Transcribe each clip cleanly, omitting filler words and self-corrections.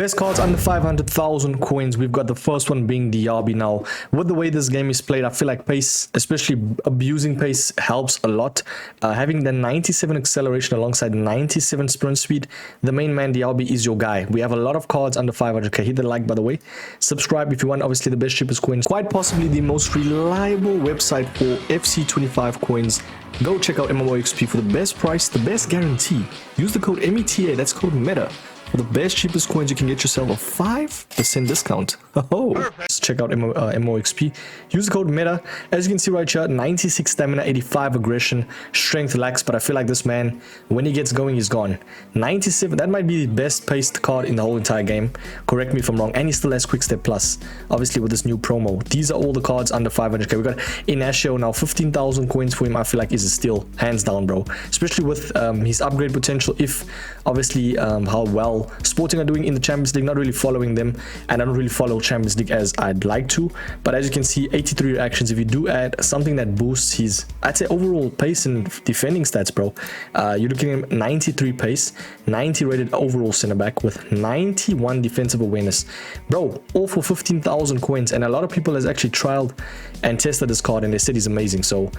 Best cards under 500,000 coins. We've got the first one being Diaby. Now, with the way this game is played, I feel like pace, especially abusing pace, helps a lot. Having the 97 acceleration alongside 97 sprint speed, the main man Diaby is your guy. We have a lot of cards under 500k. Hit the like, by the way. Subscribe if you want. Obviously, the best cheapest coins. Quite possibly the most reliable website for FC25 coins. Go check out MMOXP for the best price, the best guarantee. Use the code META, that's code META. For the best cheapest coins, you can get yourself a 5% discount. Oh, let's check out MOXP. Use the code META. As you can see right here, 96 stamina, 85 aggression, strength lax, but I feel like this man, when he gets going, he's gone. 97, that might be the best paced card in the whole entire game. Correct me if I'm wrong. And he still has quick step plus, obviously with this new promo. These are all the cards under 500k. We got Inacio now, 15,000 coins for him. I feel like is a steal, hands down, bro. Especially with his upgrade potential. If obviously how well Sporting are doing in the Champions League, not really following them, and I don't really follow Champions League as I'd like to, but as you can see, 83 reactions. If you do add something that boosts his, I'd say, overall pace and defending stats, bro, you're looking at 93 pace, 90 rated overall center back with 91 defensive awareness, bro, all for 15,000 coins. And a lot of people has actually trialed and tested this card and they said he's amazing, so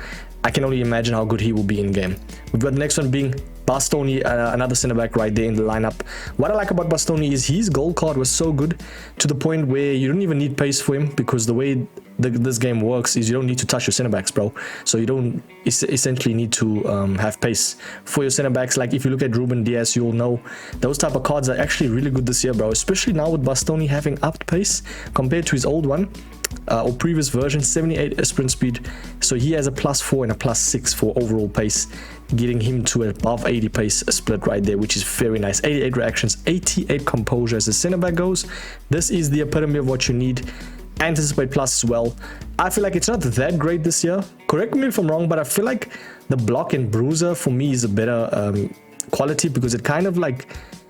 I can only imagine how good he will be in game. We've got the next one being Bastoni, another center back right there in the lineup. What I like about Bastoni is his gold card was so good to the point where you don't even need pace for him, because the way this game works is you don't need to touch your center backs, bro. So you don't essentially need to have pace for your center backs. Like if you look at Ruben Diaz, you'll know those type of cards are actually really good this year, bro. Especially now with Bastoni having upped pace compared to his old one. Or previous version, 78 sprint speed, so he has a +4 and a +6 for overall pace, getting him to above 80 pace split right there, which is very nice. 88 reactions, 88 composure as the center back goes. This is the epitome of what you need. Anticipate plus as well. I feel like it's not that great this year, correct me if I'm wrong, but I feel like the block and bruiser for me is a better quality, because it kind of like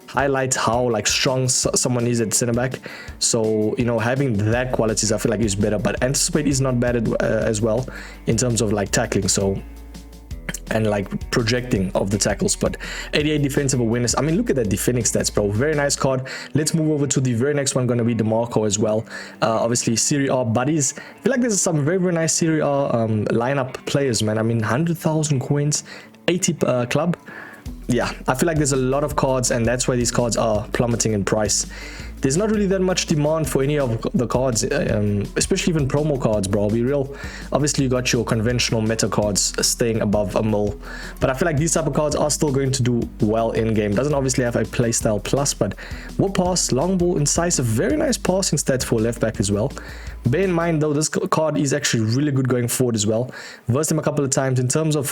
highlights how like strong someone is at center back. So you know, having that qualities I feel like is better, but anticipate is not bad as well in terms of like tackling, so and like projecting of the tackles. But 88 defensive awareness, I mean, look at that defending stats, bro. Very nice card. Let's move over to the very next one, gonna be DeMarco as well. Obviously Serie A buddies. I feel like there's some very nice Serie A lineup players, man. I mean, 100,000 coins, 80 club. Yeah, I feel like there's a lot of cards, and that's why these cards are plummeting in price. There's not really that much demand for any of the cards, especially even promo cards, bro. I'll be real. Obviously, you got your conventional meta cards staying above a mil, but I feel like these type of cards are still going to do well in game. Doesn't obviously have a playstyle plus, but will pass, long ball, incisive, very nice passing stats for left back as well. Bear in mind though, this card is actually really good going forward as well. Versed him a couple of times in terms of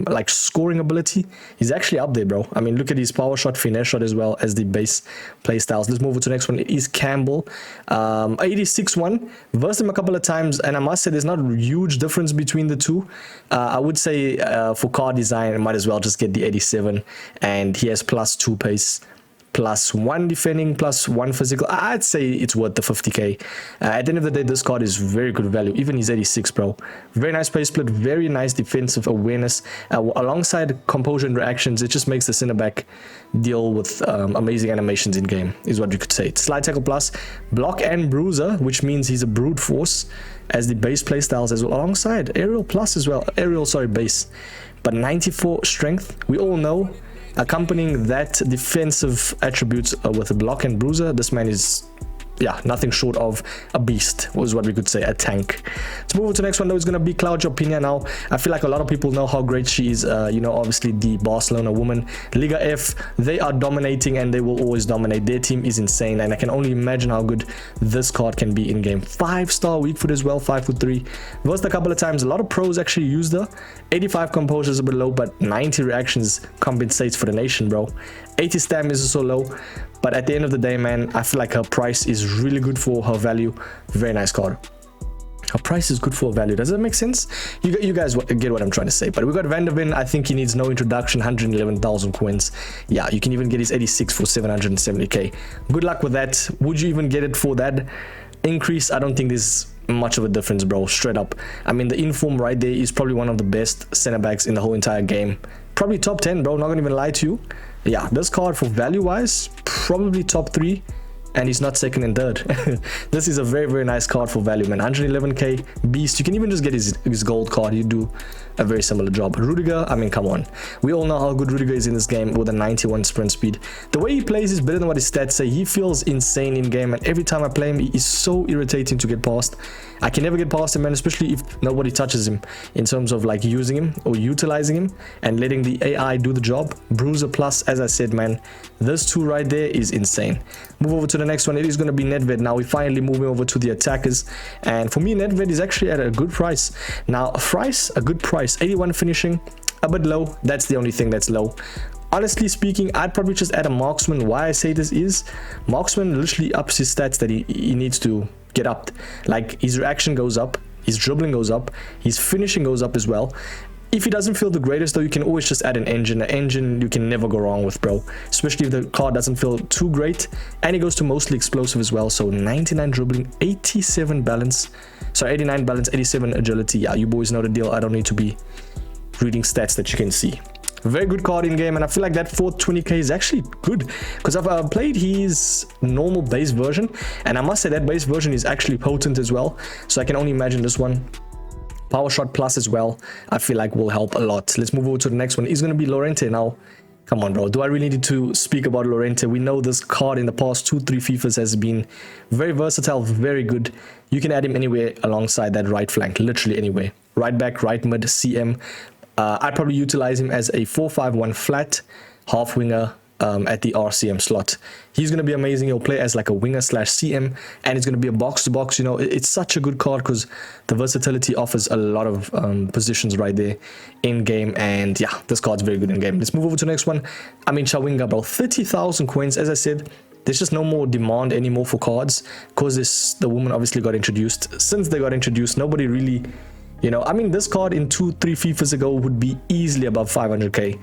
like scoring ability. He's actually up there, bro. I mean, look at his power shot, finesse shot, as well as the base play styles. Let's move on to the next one. It is Campbell, 86-1. Versed him a couple of times, and I must say there's not a huge difference between the two. I would say for card design, I might as well just get the 87, and he has +2 pace, +1 defending, +1 physical. I'd say it's worth the 50k. At the end of the day, this card is very good value. Even he's 86, bro. Very nice pace split, very nice defensive awareness. Alongside composure and reactions, it just makes the center back deal with amazing animations in game, is what you could say. Slide tackle plus, block and bruiser, which means he's a brute force as the base play styles as well, alongside aerial plus as well. Aerial, sorry, base. But 94 strength, we all know. Accompanying that defensive attributes with a block and bruiser, this man is, yeah, nothing short of a beast, was what we could say, a tank. Let's move on to the next one though. It's gonna be Claudia Pina now. I feel like a lot of people know how great she is. You know, obviously the Barcelona woman, Liga F, they are dominating and they will always dominate. Their team is insane, and I can only imagine how good this card can be in game. 5-star weak foot as well, 5'3". Versed a couple of times. A lot of pros actually used her. 85 composure is a bit low, but 90 reactions compensates for the nation, bro. 80 stam is also low, but at the end of the day, man, I feel like her price is really good for her value. Very nice card. Her price is good for value. Does that make sense? You guys get what I'm trying to say. But we got Van der Ven. I think he needs no introduction. 111,000 coins. Yeah, you can even get his 86 for 770k. Good luck with that. Would you even get it for that increase? I don't think there's much of a difference, bro. Straight up. I mean, the inform right there is probably one of the best center backs in the whole entire game. Probably top 10, bro. Not gonna even lie to you. Yeah, this card for value wise, probably top 3 and he's not second and third. This is a very, very nice card for value, man. 111k beast. You can even just get his gold card. You do a very similar job. Rudiger, I mean, come on. We all know how good Rudiger is in this game with a 91 sprint speed. The way he plays is better than what his stats say. He feels insane in game, and every time I play him, he is so irritating to get past. I can never get past him, man, especially if nobody touches him in terms of like using him or utilizing him and letting the AI do the job. Bruiser plus, as I said, man, this two right there is insane. Move over to the next one. It is going to be Nedved. Now we're finally moving over to the attackers, and for me, Nedved is actually at a good price. Now a good price, 81 finishing, a bit low. That's the only thing that's low. Honestly speaking, I'd probably just add a marksman. Why I say this is marksman literally ups his stats that he needs to get up. Like his reaction goes up, his dribbling goes up, his finishing goes up as well. If he doesn't feel the greatest though, you can always just add an engine. An engine you can never go wrong with, bro, especially if the card doesn't feel too great. And he goes to mostly explosive as well. So 99 dribbling, 87 balance, sorry, 89 balance, 87 agility. Yeah, you boys know the deal. I don't need to be reading stats that you can see. Very good card in game, and I feel like that 420k is actually good because I've played his normal base version, and I must say that base version is actually potent as well. So I can only imagine this one. Power shot plus as well, I feel like will help a lot. Let's move over to the next one. It's going to be Llorente now. Come on, bro. Do I really need to speak about Llorente? We know this card in the past 2-3 FIFAs has been very versatile, very good. You can add him anywhere alongside that right flank, literally anywhere. Right back, right mid, CM. I'd probably utilize him as a 4-5-1 flat half winger at the RCM slot. He's going to be amazing. He'll play as like a winger slash CM, and it's going to be a box to box. You know, it's such a good card because the versatility offers a lot of positions right there in game. And yeah, this card's very good in game. Let's move over to the next one. I mean, Chawinga, bro, 30,000 coins. As I said, there's just no more demand anymore for cards because the woman obviously got introduced. Since they got introduced, nobody really, you know, I mean, this card in 2-3 FIFAs ago would be easily above 500k.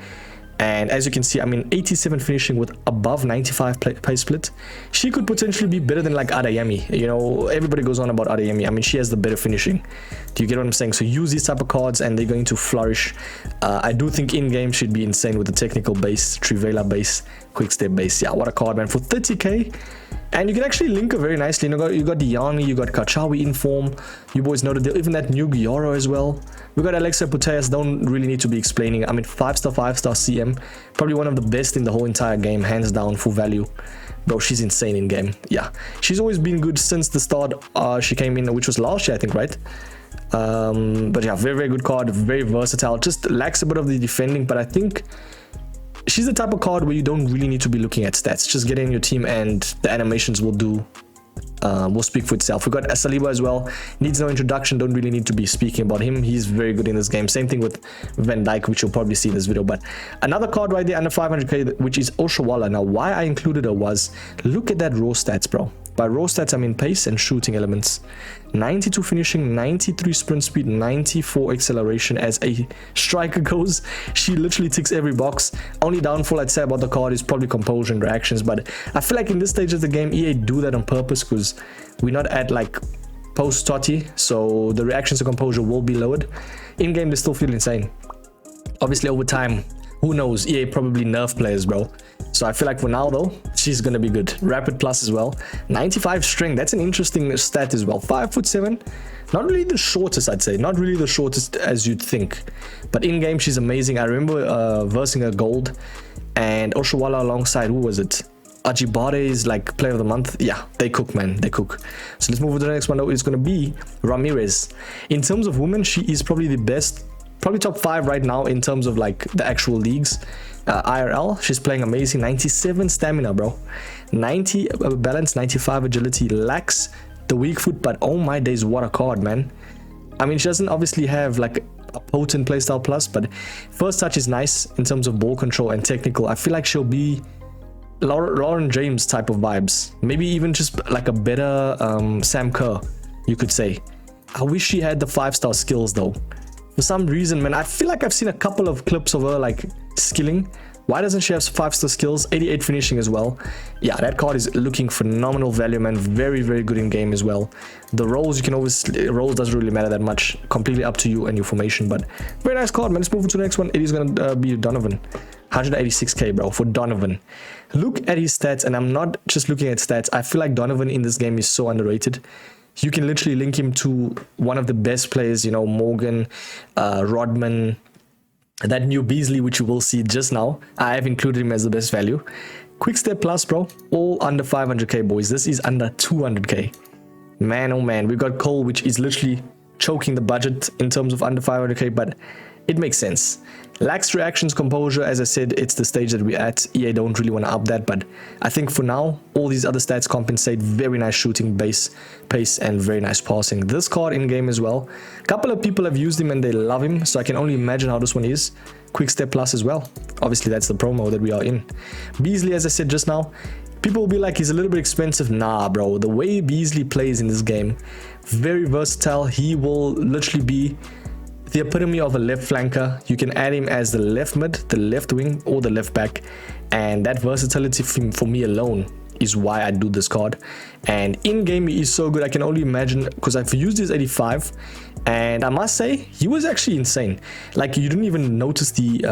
And as you can see, I mean, 87 finishing with above 95 pace split. She could potentially be better than like Adeyemi. You know, everybody goes on about Adeyemi. I mean, she has the better finishing. Do you get what I'm saying? So use these type of cards and they're going to flourish. I do think in-game she'd be insane with the technical base, Trivela base, quick step base. Yeah, what a card, man. For 30k. And you can actually link her very nicely. You got Diani, you got Kachawi in form. You boys know the deal. Even that new Gioro as well. We got Alexa Putellas. Don't really need to be explaining. I mean, 5-star CM. Probably one of the best in the whole entire game, hands down, full value. Bro, she's insane in game. Yeah, she's always been good since the start. She came in, which was last year, I think, right? But yeah, very, very good card. Very versatile. Just lacks a bit of the defending, but I think she's the type of card where you don't really need to be looking at stats. Just get in your team and the animations will speak for itself. We got Saliba as well. Needs no introduction. Don't really need to be speaking about him. He's very good in this game. Same thing with Van Dijk, which you'll probably see in this video. But another card right there under 500k, which is Oshawala. Now, why I included her was, look at that raw stats, bro. By raw stats, I mean pace and shooting elements. 92 finishing, 93 sprint speed, 94 acceleration as a striker goes. She literally ticks every box. Only downfall I'd say about the card is probably composure and reactions, but I feel like in this stage of the game, EA do that on purpose because we're not at like post Totti, so the reactions to composure will be lowered. In game, they still feel insane. Obviously, over time, who knows? EA probably nerf players, bro. So I feel like for now though, she's gonna be good. Rapid plus as well. 95 strength, that's an interesting stat as well. 5'7", not really the shortest, I'd say. Not really the shortest as you'd think. But in game, she's amazing. I remember versing her gold, and Oshawala alongside, who was it? Ajibade is like player of the month. Yeah, they cook, man. They cook. So let's move on to the next one though. It's gonna be Ramirez. In terms of women, she is probably the best. Probably top 5 right now in terms of like the actual leagues. IRL, she's playing amazing. 97 stamina, bro. 90 balance, 95 agility. Lacks the weak foot, but oh my days, what a card, man. I mean, she doesn't obviously have like a potent playstyle plus, but first touch is nice in terms of ball control and technical. I feel like she'll be Lauren James type of vibes. Maybe even just like a better Sam Kerr, you could say. I wish she had the 5-star skills though. For some reason, man, I feel like I've seen a couple of clips of her like skilling. Why doesn't she have 5-star skills? 88 finishing as well. Yeah, that card is looking phenomenal value, man. Very, very good in game as well. The rolls, you can always, rolls doesn't really matter that much. Completely up to you and your formation, but very nice card, man. Let's move on to the next one. It is going to be Donovan. 186k, bro, for Donovan. Look at his stats, and I'm not just looking at stats. I feel like Donovan in this game is so underrated. You can literally link him to one of the best players, you know, Morgan, Rodman, that new Beasley, which you will see just now. I have included him as the best value. Quick step plus, bro, all under 500k, boys. This is under 200k. Man, oh man, we got Cole, which is literally choking the budget in terms of under 500k, but it makes sense. Lax reactions, composure, as I said, it's the stage that we're at. EA don't really want to up that, but I think for now, all these other stats compensate. Very nice shooting, base, pace, and very nice passing. This card in-game as well. A couple of people have used him and they love him, so I can only imagine how this one is. Quick step plus as well. Obviously, that's the promo that we are in. Beasley, as I said just now, people will be like, he's a little bit expensive. Nah, bro. The way Beasley plays in this game, very versatile. He will literally be the epitome of a left flanker. You can add him as the left mid, the left wing, or the left back. And that versatility for me alone is why I do this card. And in-game, he is so good. I can only imagine, because I've used his 85. And I must say, he was actually insane. Like, you didn't even notice the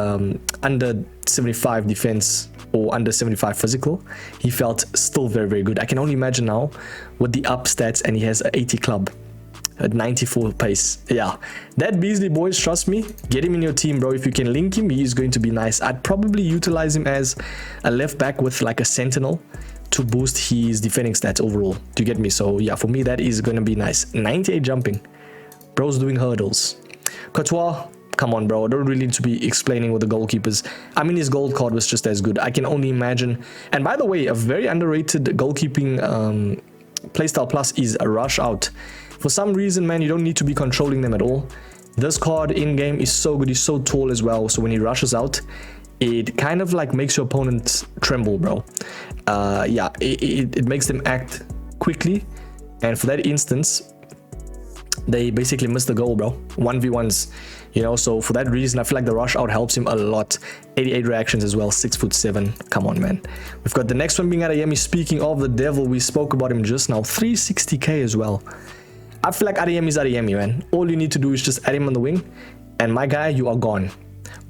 under 75 defense or under 75 physical. He felt still very, very good. I can only imagine now with the up stats, and he has an 80 club at 94 pace. Yeah, that Beasley, boys, trust me, get him in your team, bro. If you can link him, he is going to be nice. I'd probably utilize him as a left back with like a sentinel to boost his defending stats overall. Do you get me? So yeah, for me, that is going to be nice. 98 jumping. Bro's doing hurdles. Courtois, come on, bro. I don't really need to be explaining with the goalkeepers. I mean, his gold card was just as good. I can only imagine. And by the way, a very underrated goalkeeping playstyle plus is a rush out. For some reason, man, you don't need to be controlling them at all. This card in-game is so good. He's so tall as well. So when he rushes out, it kind of like makes your opponent tremble, bro. Yeah, it makes them act quickly. And for that instance, they basically miss the goal, bro. 1v1s, you know. So for that reason, I feel like the rush out helps him a lot. 88 reactions as well, 6'7". Come on, man. We've got the next one being Adeyemi. Speaking of the devil, we spoke about him just now. 360k as well. I feel like Adeyemi is Adeyemi, man. All you need to do is just add him on the wing, and my guy, you are gone.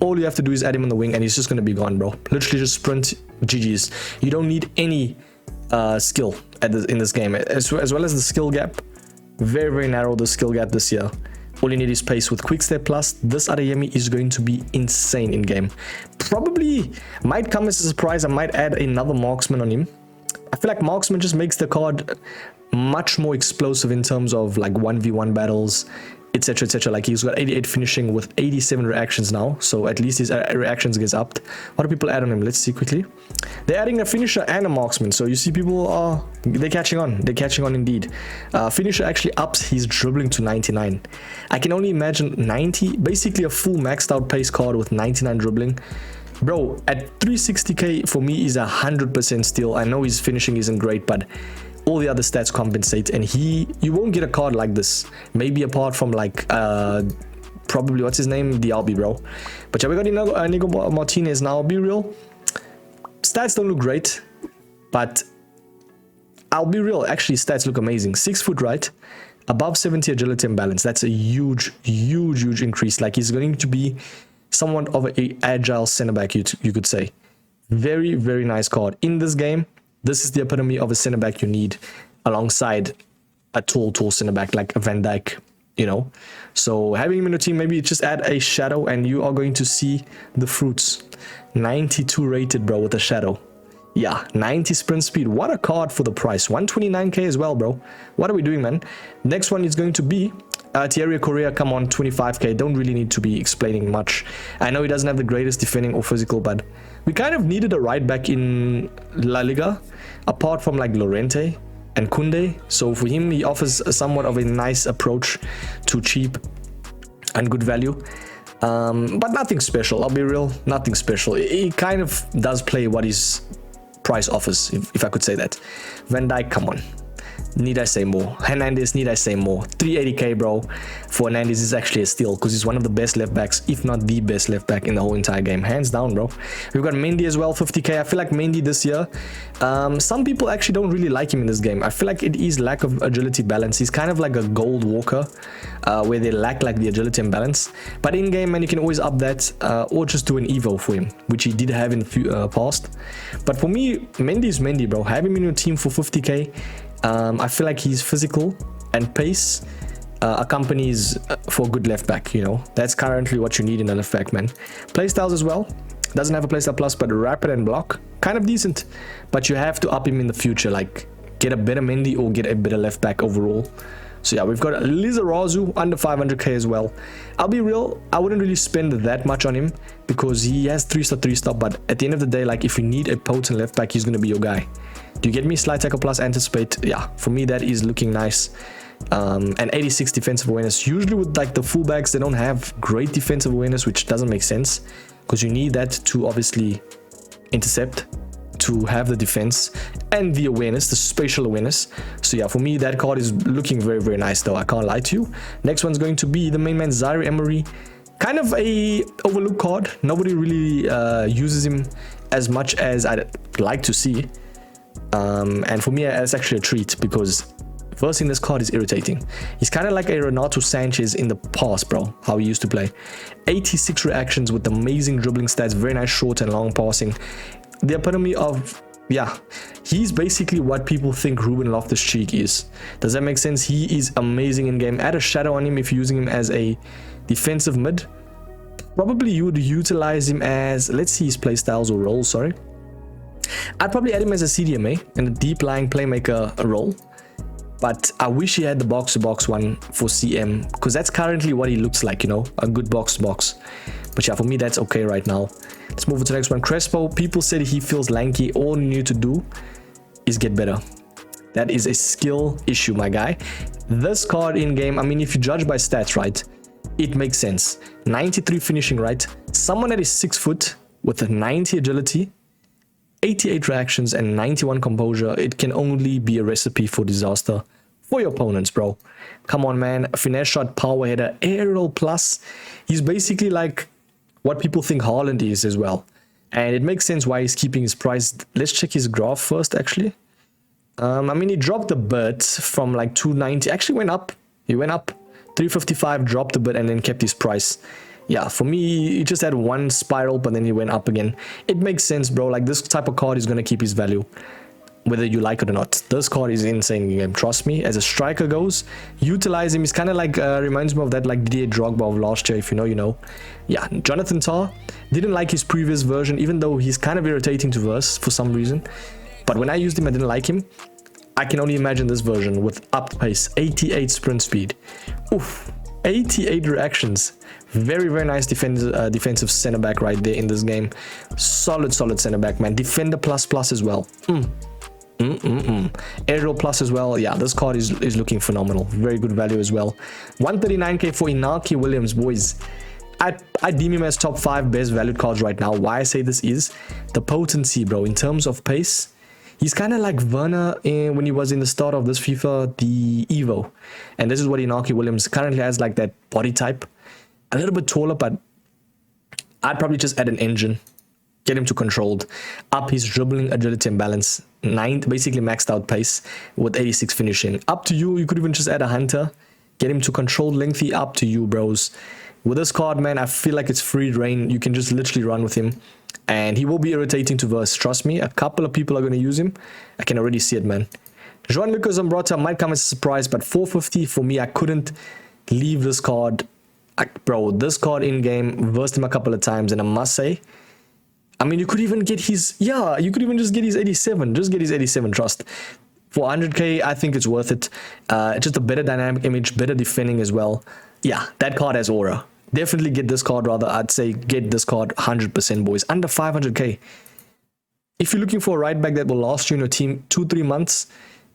All you have to do is add him on the wing, and he's just going to be gone, bro. Literally just sprint, GG's. You don't need any skill in this game, as well as the skill gap. Very, very narrow, the skill gap this year. All you need is pace. With quick step plus, this Adeyemi is going to be insane in game. Probably might come as a surprise. I might add another marksman on him. I feel like marksman just makes the card much more explosive in terms of like 1v1 battles, etc, etc. Like, he's got 88 finishing with 87 reactions now, so at least his reactions gets upped. What do people add on him? Let's see quickly. They're adding a finisher and a marksman, so you see people are they're catching on indeed. Finisher actually ups his dribbling to 99. I can only imagine 90, basically a full maxed out pace card with 99 dribbling. Bro, at 360k for me is 100% steal. I know his finishing isn't great, but all the other stats compensate, and you won't get a card like this, maybe apart from like probably, what's his name, Dialby, bro. But yeah, we got Inigo Martinez. Now, I'll be real, stats don't look great, but I'll be real, actually stats look amazing. 6 foot, right, above 70 agility and balance. That's a huge increase. Like, he's going to be somewhat of an agile center back, you could say. Very, very nice card in this game. This is the epitome of a center back you need alongside a tall center back like a Van Dijk, you know. So having him in your team, maybe just add a shadow and you are going to see the fruits. 92 rated, bro, with a shadow. Yeah, 90 sprint speed. What a card for the price. 129k as well, bro. What are we doing, man? Next one is going to be Thierry Correa. Come on, 25k. Don't really need to be explaining much. I know he doesn't have the greatest defending or physical, but we kind of needed a right back in La Liga, apart from like Llorente and Koundé. So for him, he offers somewhat of a nice approach to cheap and good value. But nothing special. I'll be real, nothing special. He kind of does play what his price offers, if I could say that. Van Dijk, come on. Need I say more? Hernandez, need I say more? 380k, bro. For Hernandez is actually a steal because he's one of the best left backs, if not the best left back in the whole entire game. Hands down, bro. We've got Mendy as well, 50k. I feel like Mendy this year, some people actually don't really like him in this game. I feel like it is lack of agility balance. He's kind of like a gold walker, where they lack like the agility and balance. But in game, man, you can always up that, or just do an evo for him, which he did have in the past. But for me, Mendy is Mendy, bro. Have him in your team for 50k. I feel like he's physical and pace accompanies for a good left back, you know. That's currently what you need in a left back, man. Playstyles as well. Doesn't have a playstyle plus, but rapid and block. Kind of decent. But you have to up him in the future, like get a better Mendy or get a better left back overall. So yeah, we've got Lizarazu under 500k as well. I'll be real, I wouldn't really spend that much on him because he has 3-star, 3-star, but at the end of the day, like if you need a potent left back, he's going to be your guy. Do you get me? Slide tackle plus anticipate. Yeah, for me that is looking nice. And 86 defensive awareness. Usually with like the fullbacks, they don't have great defensive awareness, which doesn't make sense because you need that to obviously intercept, to have the defense and the awareness, the spatial awareness. So yeah, for me that card is looking very, very nice though, I can't lie to you. Next one's going to be the main man Zaire Emery. Kind of a overlooked card. Nobody really uses him as much as I'd like to see. And for me, it's actually a treat because versing this card is irritating. He's kind of like a Renato Sanchez in the past, bro, how he used to play. 86 reactions with amazing dribbling stats, very nice short and long passing. The epitome of, yeah, he's basically what people think Ruben Loftus-Cheek is. Does that make sense? He is amazing in game. Add a shadow on him if you're using him as a defensive mid. Probably you would utilize him as, let's see his play styles or roles, sorry. I'd probably add him as a CDMA and a deep lying playmaker role. But I wish he had the box-to-box one for CM because that's currently what he looks like, you know, a good box-to-box. But yeah, for me, that's okay right now. Let's move on to the next one. Crespo, people said he feels lanky. All you need to do is get better. That is a skill issue, my guy. This card in game, I mean, if you judge by stats, right, it makes sense. 93 finishing, right? Someone that is 6 foot with a 90 agility, 88 reactions and 91 composure, it can only be a recipe for disaster for your opponents, bro. Come on, man. Finesse shot, power header, aerial plus. He's basically like what people think Haaland is as well. And it makes sense why he's keeping his price. Let's check his graph first, actually. I mean, he dropped a bit from like 290. Actually went up. He went up. 355, dropped a bit, and then kept his price. Yeah, for me, he just had one spiral, but then he went up again. It makes sense, bro. Like, this type of card is going to keep his value, whether you like it or not. This card is insane in game. Trust me. As a striker goes, utilize him. He's kind of like, reminds me of that, like, Didier Drogba of last year. If you know, you know. Yeah, Jonathan Tah. Didn't like his previous version, even though he's kind of irritating to verse for some reason. But when I used him, I didn't like him. I can only imagine this version with upped pace, 88 sprint speed. Oof, 88 reactions. Very, very nice defensive center back right there in this game. Solid center back, man. Defender plus as well. Aerial plus as well. Yeah, this card is looking phenomenal. Very good value as well. 139k for Inaki Williams, boys. I deem him as top 5 best valued cards right now. Why I say this is the potency, bro. In terms of pace, he's kind of like Werner when he was in the start of this FIFA, the Evo. And this is what Inaki Williams currently has, like that body type. A little bit taller, but I'd probably just add an engine. Get him to controlled. Up his dribbling, agility, and balance. 9, basically maxed out pace with 86 finishing. Up to you. You could even just add a hunter. Get him to controlled, lengthy. Up to you, bros. With this card, man, I feel like it's free reign. You can just literally run with him. And he will be irritating to verse. Trust me, a couple of people are going to use him. I can already see it, man. João-Lucas Zambrotta might come as a surprise, but 450 for me, I couldn't leave this card. Bro, this card in-game, versed him a couple of times, and I must say, I mean, you could even get his, yeah, you could even just get his 87. Just get his 87, trust. For 100k, I think it's worth it. Just a better dynamic image, better defending as well. Yeah, that card has aura. Definitely get this card, rather. I'd say get this card 100%, boys. Under 500k. If you're looking for a right back that will last you in your team 2-3 months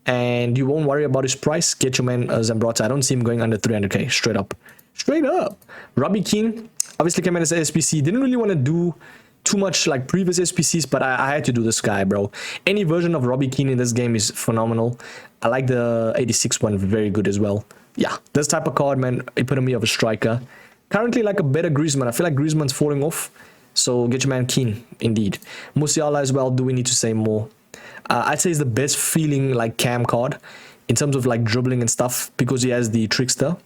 and you won't worry about his price, get your man Zambrotta. I don't see him going under 300k. Straight up. Straight up. Robbie Keane obviously came in as an SPC. Didn't really want to do too much like previous SPCs, but I had to do this guy, bro. Any version of Robbie Keane in this game is phenomenal. I like the 86 one, very good as well. Yeah, this type of card, man, epitome of a striker. Currently like a better Griezmann. I feel like Griezmann's falling off. So get your man Keane, indeed. Musiala as well, do we need to say more? I'd say he's the best feeling like cam card in terms of like dribbling and stuff because he has the trickster.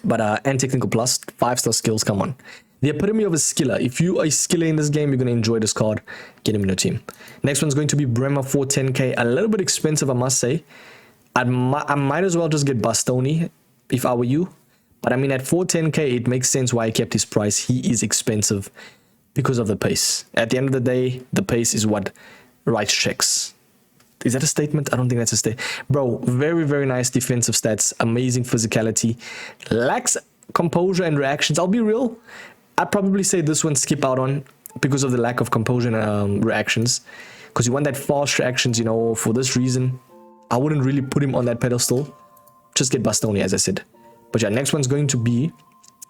But and technical plus, 5-star skills, come on. The epitome of a skiller. If you are a skiller in this game, you're going to enjoy this card. Get him in your team. Next one's going to be Bremer 410k. A little bit expensive, I must say. I might as well just get Bastoni if I were you. But I mean, at 410k, it makes sense why he kept his price. He is expensive because of the pace. At the end of the day, the pace is what writes checks. Is that a statement? I don't think that's a statement. Bro, very, very nice defensive stats. Amazing physicality. Lacks composure and reactions. I'll be real. I'd probably say this one skip out on because of the lack of composure and reactions. Because you want that fast reactions, you know, for this reason. I wouldn't really put him on that pedestal. Just get Bastoni, as I said. But yeah, next one's going to be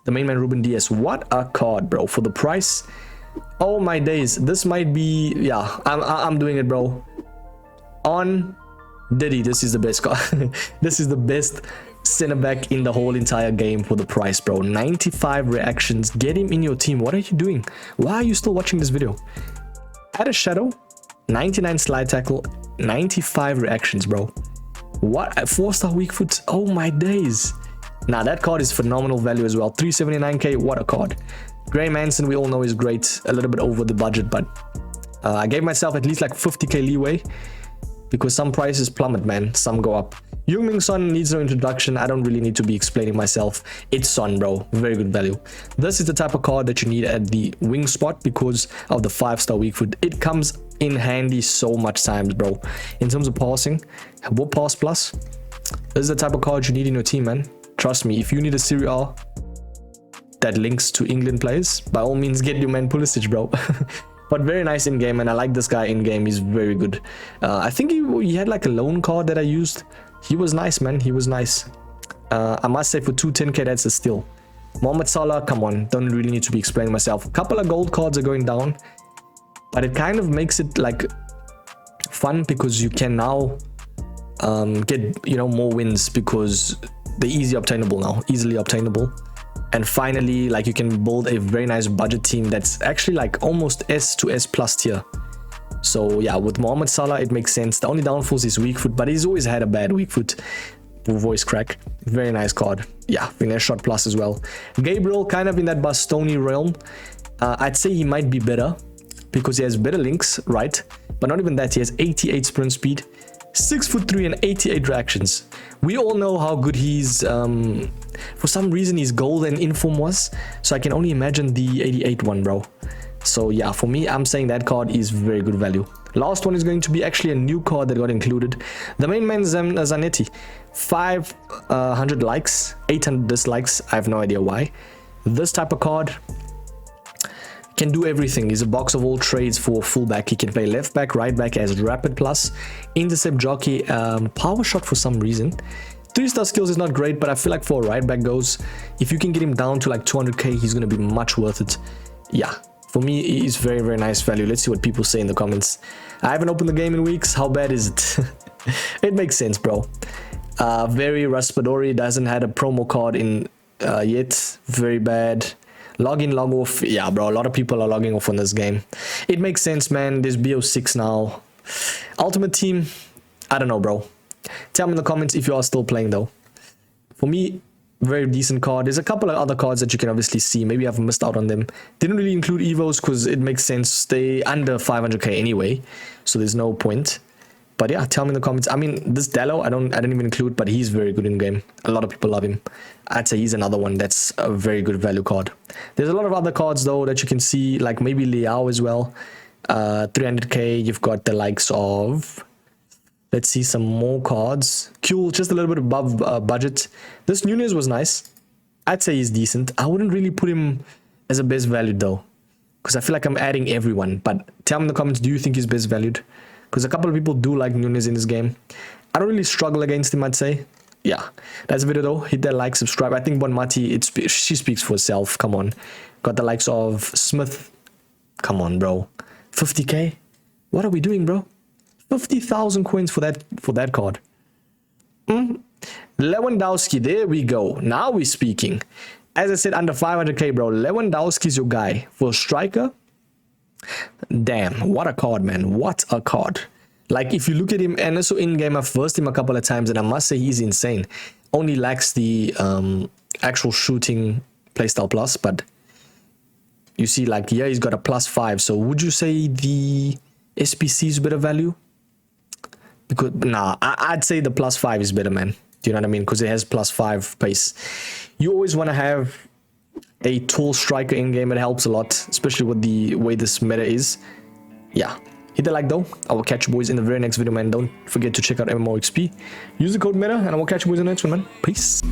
the main man, Ruben Diaz. What a card, bro. For the price. Oh, my days. This might be... Yeah, I'm doing it, bro. On Diddy, this is the best card. This is the best center back in the whole entire game for the price, bro. 95 reactions. Get him in your team. What are you doing? Why are you still watching this video? Add a shadow. 99 slide tackle. 95 reactions, bro. What? 4-star weak foot. Oh, my days. Now, that card is phenomenal value as well. 379k. What a card. Gray Manson, we all know is great. A little bit over the budget, but I gave myself at least like 50k leeway. Because some prices plummet, man. Some go up. Heung-min Son needs no introduction. I don't really need to be explaining myself. It's Son, bro. Very good value. This is the type of card that you need at the wing spot because of the 5-star weak foot. It comes in handy so much times, bro. In terms of passing, what pass plus? This is the type of card you need in your team, man. Trust me, if you need a Serie A that links to England players, by all means, get your man Pulisic, bro. But very nice in game, and I like this guy in game. He's very good. I think he had like a loan card that I used. He was nice, man. He was nice. I must say for 210k, that's a steal. Mohamed Salah, come on. Don't really need to be explaining myself. A couple of gold cards are going down, but it kind of makes it like fun because you can now get, you know, more wins because they're easily obtainable now. Easily obtainable. And finally, like, you can build a very nice budget team that's actually like almost S to S plus tier. So yeah, with Mohamed Salah, it makes sense. The only downfall is his weak foot, but he's always had a bad weak foot. Voice crack. Very nice card. Yeah, finesse shot plus as well. Gabriel, kind of in that Bastoni realm. I'd say he might be better because he has better links, right? But not even that, he has 88 sprint speed, 6'3" and 88 reactions. We all know how good he's, for some reason his gold and inform was, so I can only imagine the 88 one, bro. So yeah, for me, I'm saying that card is very good value. Last one is going to be actually a new card that got included. The main man, Zanetti. 500 likes, 800 dislikes. I have no idea why. This type of card can do everything. He's a box of all trades for fullback. He can play left back, right back as rapid plus, intercept jockey, power shot for some reason. 3-star skills is not great, but I feel like for a right back goes, if you can get him down to like 200k, he's going to be much worth it. Yeah, for me, he's very, very nice value. Let's see what people say in the comments. I haven't opened the game in weeks. How bad is it? It makes sense, bro. Very Raspadori doesn't have a promo card in yet. Very bad. Log in, log off. Yeah, bro, a lot of people are logging off on this game. It makes sense, man. There's BO6 now. Ultimate Team, I don't know, bro. Tell me in the comments if you are still playing, though. For me, very decent card. There's a couple of other cards that you can obviously see. Maybe I've missed out on them. Didn't really include Evos because it makes sense. They under 500k anyway, so there's no point. But yeah, tell me in the comments. I mean, this Dallo, I didn't even include, but he's very good in game. A lot of people love him. I'd say he's another one that's a very good value card. There's a lot of other cards though that you can see, like maybe Liao as well. 300k. You've got the likes of. Let's see some more cards. Cool, just a little bit above budget. This Nunez was nice. I'd say he's decent. I wouldn't really put him as a best valued though, because I feel like I'm adding everyone. But tell me in the comments, do you think he's best valued? Because a couple of people do like Nunez in this game. I don't really struggle against him, I'd say. Yeah, that's the video though. Hit that like, subscribe. I think Bonmati, she speaks for herself. Come on. Got the likes of Smith. Come on, bro. 50k? What are we doing, bro? 50,000 coins for that card. Lewandowski, there we go. Now we're speaking. As I said, under 500k, bro. Lewandowski's your guy for a striker. Damn, what a card, man. What a card. Like, if you look at him, and also in game, I've versed him a couple of times, and I must say he's insane. Only lacks the actual shooting playstyle plus, but you see, like, yeah, he's got a +5. So would you say the SPC is better value? Because, nah, I'd say the +5 is better, man. Do you know what I mean? Because it has +5 pace. You always want to have a tall striker in game. It helps a lot, especially with the way this meta is. Yeah. Hit the like though. I will catch you boys in the very next video, man. Don't forget to check out MMOXP. Use the code META, and I will catch you boys in the next one, man. Peace.